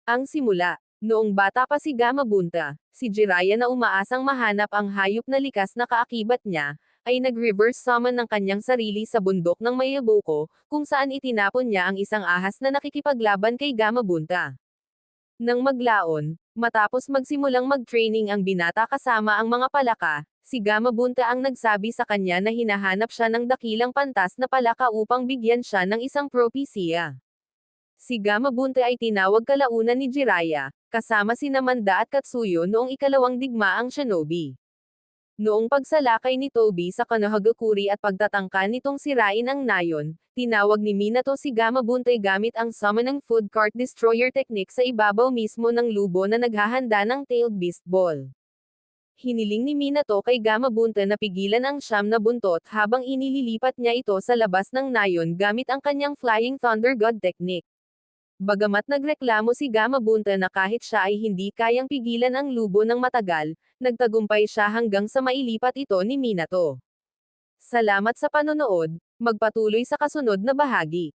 Ang simula. Noong bata pa si Gamabunta, si Jiraiya na umaasang mahanap ang hayop na likas na kaakibat niya, ay nag-reverse summon ng kanyang sarili sa bundok ng Mayabuko, kung saan itinapon niya ang isang ahas na nakikipaglaban kay Gamabunta. Nang maglaon, matapos magsimulang mag-training ang binata kasama ang mga palaka, si Gamabunta ang nagsabi sa kanya na hinahanap siya ng dakilang pantas na palaka upang bigyan siya ng isang propesya. Si Gamabunta ay tinawag kalaunan ni Jiraiya, kasama sina Manda at Katsuyo noong ikalawang digmaang shinobi. Noong pagsalakay ni Tobi sa Konohagakure at pagtatangka nitong sirain ang nayon, tinawag ni Minato si Gamabunta gamit ang Summoning Food Cart Destroyer technique sa ibabaw mismo ng lubo na naghahanda ng Tailed Beast Ball. Hiniling ni Minato kay Gamabunta na pigilan ang siyam na buntot habang inililipat niya ito sa labas ng nayon gamit ang kanyang Flying Thunder God technique. Bagamat nagreklamo si Gamabunta na kahit siya ay hindi kayang pigilan ang lubo ng matagal, nagtagumpay siya hanggang sa mailipat ito ni Minato. Salamat sa panonood, magpatuloy sa kasunod na bahagi.